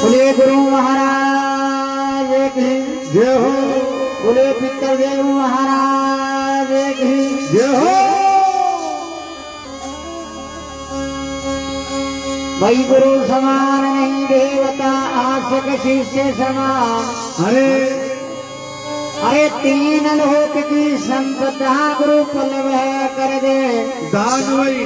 बोले गुरु महाराज की जय हो। बोले पितर देव महाराज की जय हो। भाई गुरु समान नहीं देवता आसक शिष्य समान। अरे तीन लोक की संपदा गुरु पल्लव कर दे दान वही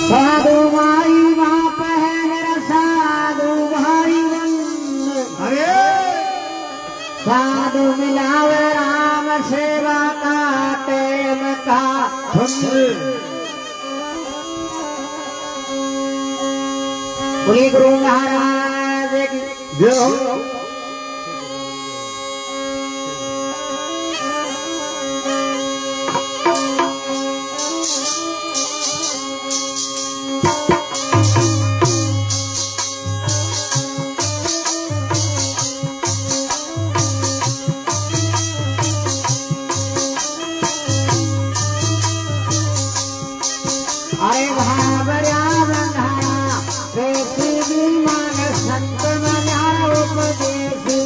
साधु माई वहाँ पहन साधु भाई साधु मिलावे राम सेवा का टेम का बोले गुरु महाराज की जय हो। अरे भावरा बंधारा प्रेसी मान संत मनारा उपदेशी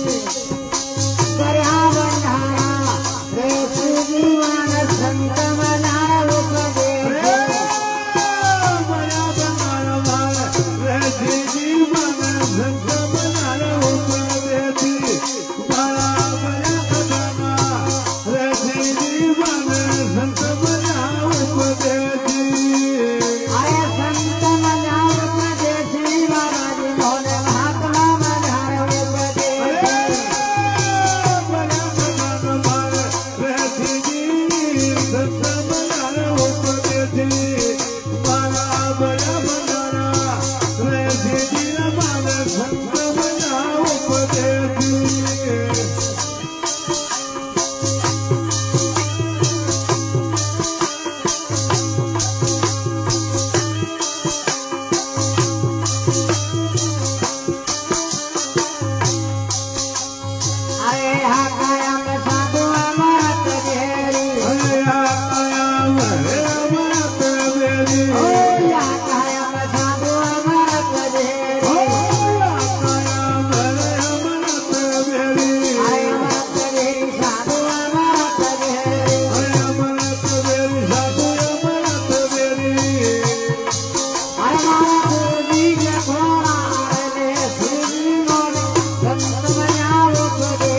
बरा बंधारा प्रेसी मान संत मनारा उपदेशी अरे संत मनारा उपदेशी बाबाजी मोहन महात्मा मनारा उपदेशी अरे हा कायम साधु अमरत घेरी ओ या कायम साधु अमरत घेरी अरे अमरत घेरी साधु अमरत घेरी अरे मारा गुरुजी के घोड़ा अरे श्री मोरे संत मना उपदेशी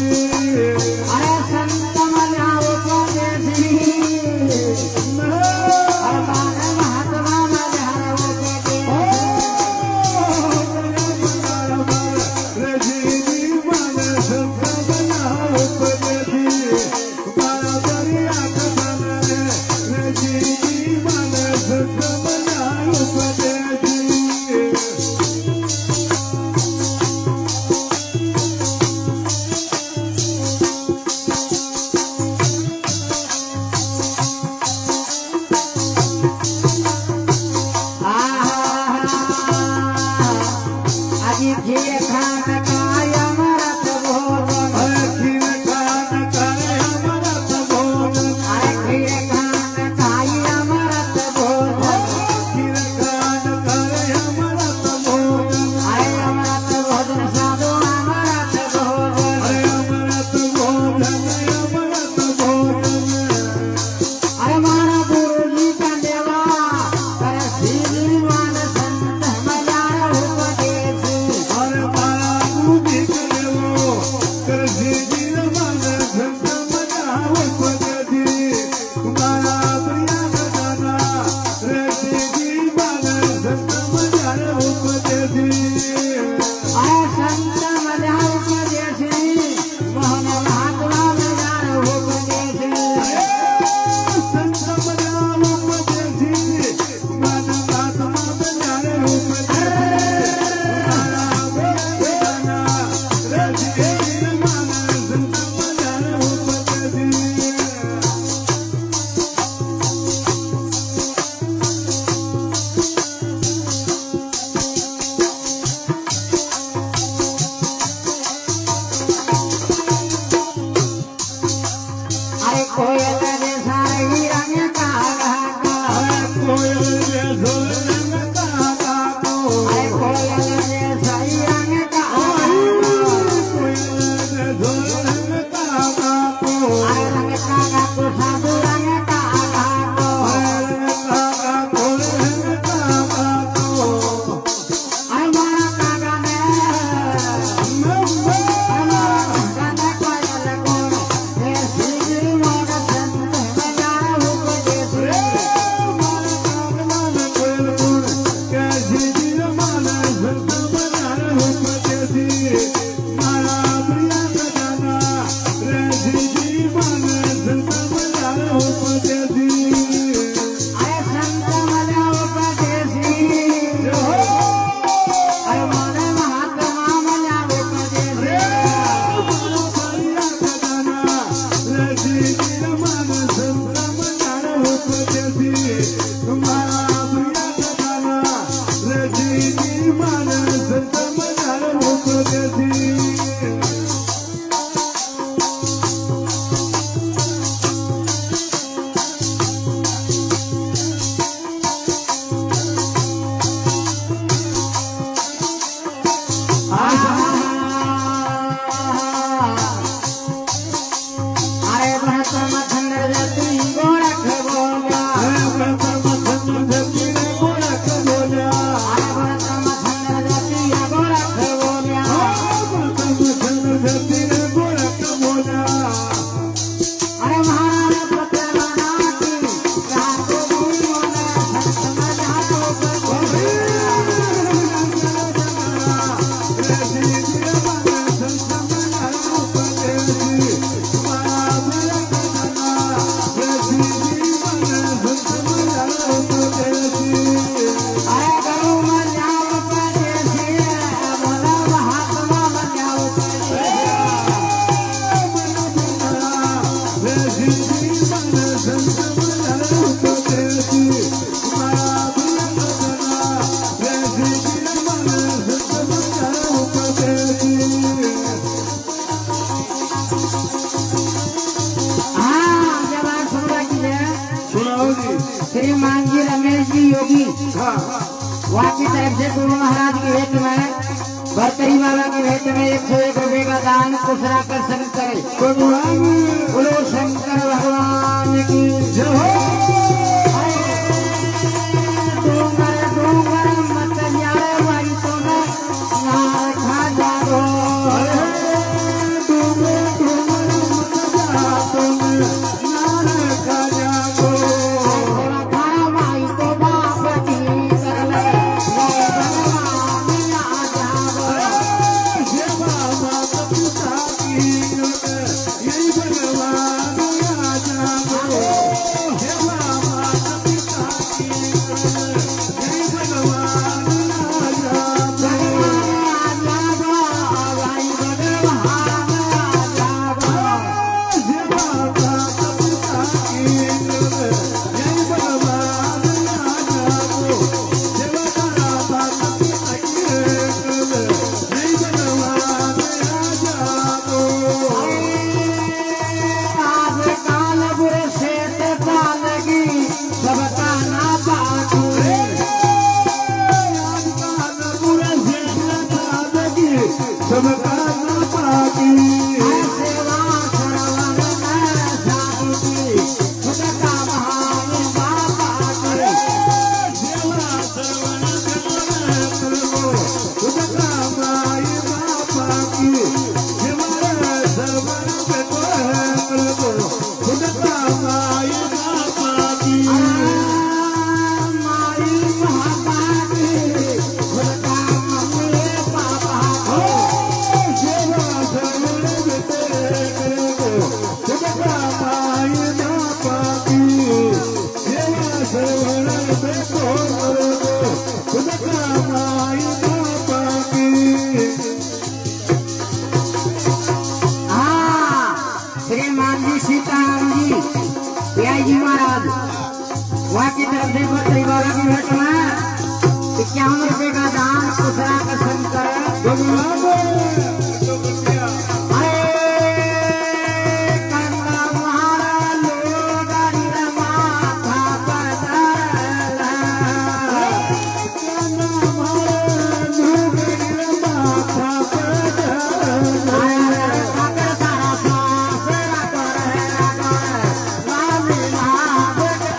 अरे संत मना उपदेशी अरे बाल महात्मा मना उपदेशी अजी खीर खान काय अमरत भोजन अरे खीर खान काय अमरत भोजन अरे अमरत भोजन साधु अमरत भोजन अरे मारा गुरुजी का देवा कर श्रीमान संत मनारा उपदेशी अरे संत मना उपदेशी मोहन महात्मा मना उपदेशी वहाँ की तरफ से गुरु महाराज की भेंट में भरतरी बाबा की भेंट में 101 रुपए का दान कुशरा कर संग करे। भगवान बोलो शंकर भगवान की जय हो। डूंगर डूंगर मत जाए भाई तो नार खा जाओ। डूंगर डूंगर मत जा तुम नार खा जाओ। थोड़ा खाना भाई तो बाप की कर ले भगवान आ जाओ। हे बाबा पिता की यही भगवान आ जाओ। हे बाबा पिता की यही भगवान आ जाओ। भाई भगवान आ जाओ। हे बाबा पिता की यही भगवान आ जाओ। हे बाबा पिता की यही भगवान आ जाओ। आज काल बुरे शेत पालगी सबका ना बाटू। सबका ना पागी सेवा श्रवण में साधु की खुद का महान बाबा की। सेवा श्रवण करो खुदका माई बापा की। सेवा श्रवण करो खुदका माई बापा की। माई बाबा की खुद का मम्मी पापा की। सेवा श्रवण करो खुदका माई बापा की। सेवा श्रवण करो खुदका माई बापा की। श्रीमान जी सीताराम जी पिया जी महाराज वहाँ की तरफ से भरतरी बाबा की भेंट में 51 रुपए का दान कुशरा का शंकर। भगवान कंगा मारा लोगारी माथा पर धरला। काकर सारा सासरा कर लाली नाग कर।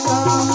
Bye.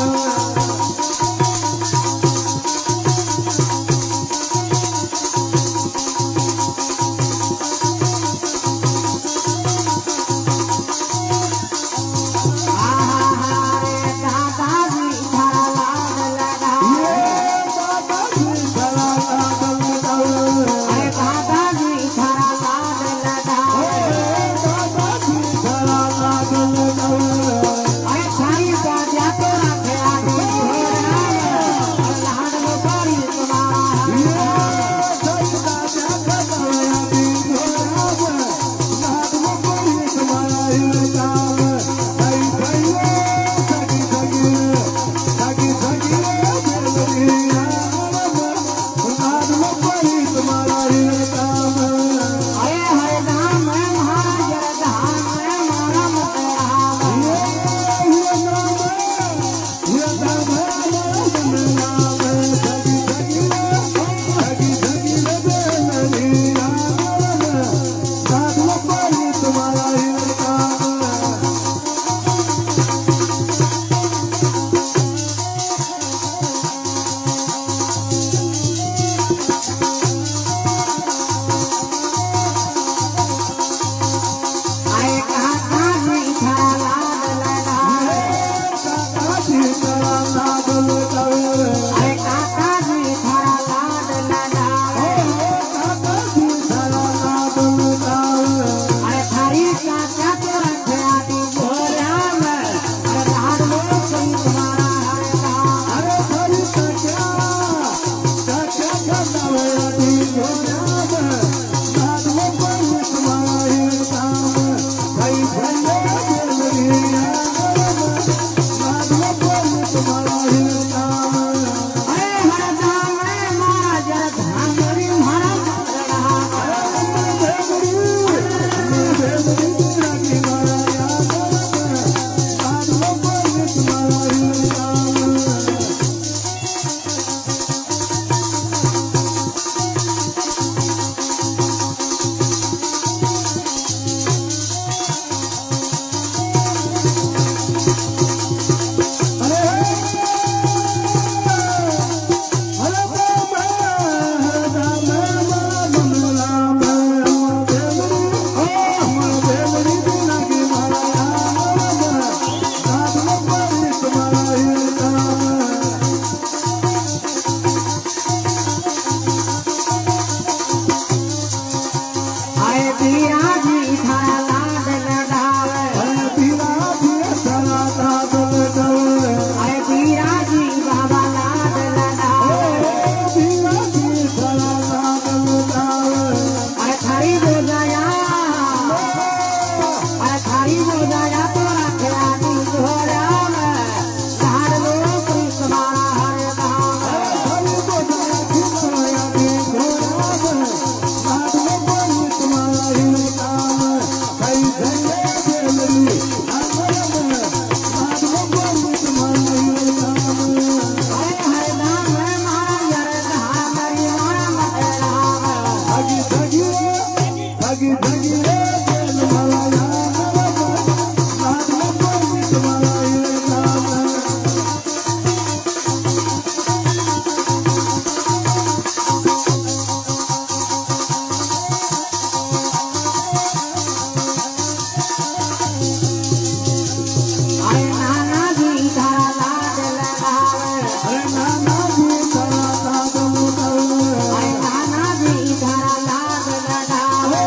अरे नाना जी धरा नाद लुटावे अरे नाना जी धरा लाद लगावे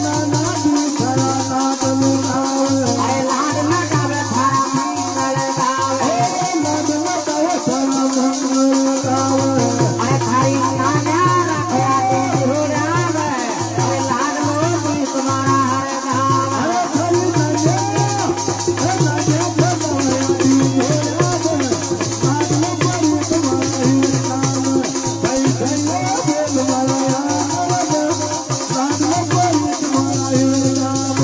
नाना जी धरा नाद लुटावे अरे लाड लगावे थारा मंगल गावे नाद लुटावे धरा मंगल गावे अरे थारी नाना रखया ती झुरावे अरे लाड मोती तुम्हारा हर गावे अरे खरी नजे नजे भगवान दी नाद लुटावे तुम्हारा ही नाम भाई धन्य बोल वाला नाद लुटावे तुम्हारा ही नाम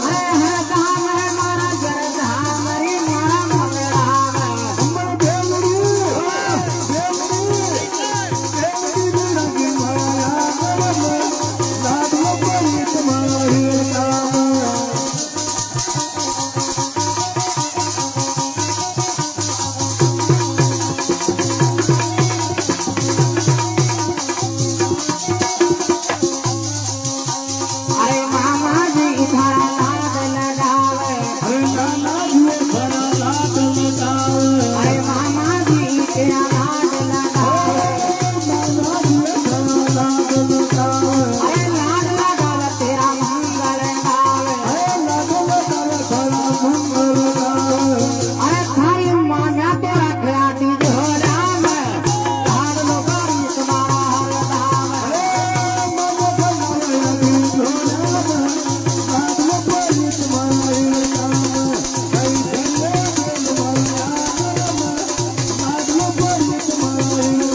अरे हर गाम है मारा जरधाम रे मारा मंगलावे अमर देवरी लगी माया नाद लुटावे तुम्हारा ही नाम अरे मामा जी धरा लाद लगावे अरे नाना जी धरा नाद लुटावे अरे मामा जी तेरा लाड लगावे नाना जी धरा नाद लुटावे अरे लाड लगावे तेरा मंगल गावे अरे नाद लुटावे धरा मंगल गावे अरे थारी मान्या तो रखया ती झोरावे लाड लोगारी तुम्हारा हर गावे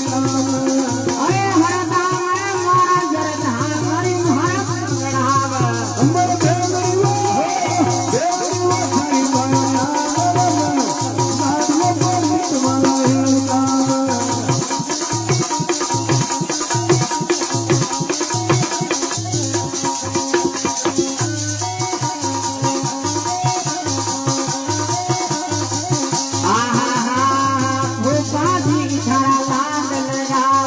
अरे हर गाम है मारा जरधाम रे मारा मंगलावे भूपा जी धरा लाद लगावे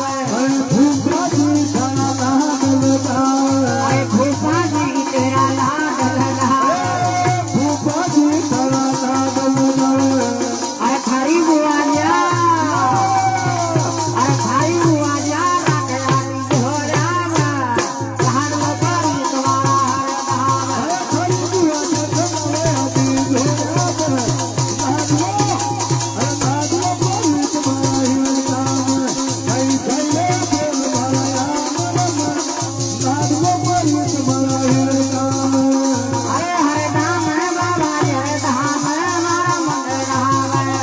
अरे भूपा जी तेरा लाड लगावे अरे थारी बुआ जा अरे थारी बुआ जा रखया ती झोरावे लाड लोगारी तुम्हारा हर गावे अरे हर धाम है बाबा जरधाम है मारा मंगलावे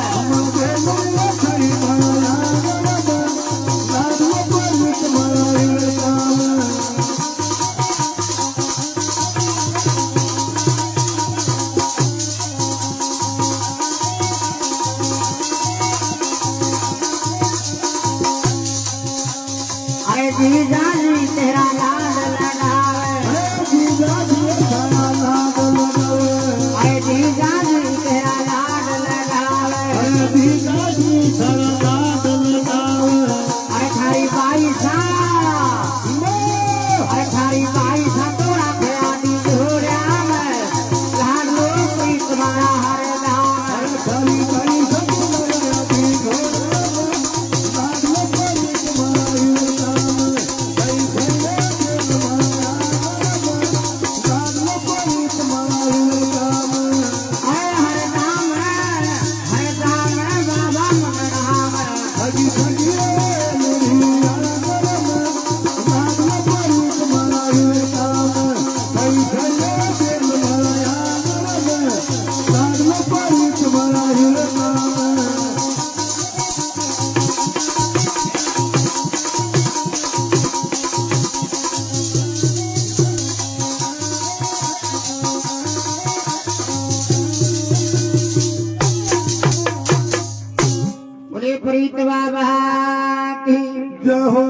अरे जीजा जी तेरा लाड लगावे अरे जीजा जी तेरा लाड लगावे अरे थारी बाई सा अरे थारी बाई सा तो रखया ती झोरावे लाड लोगारी तुम्हारा हर गावे अरे हर धाम है बाबा मंगलावे बोले प्रीत बाबा की जय हो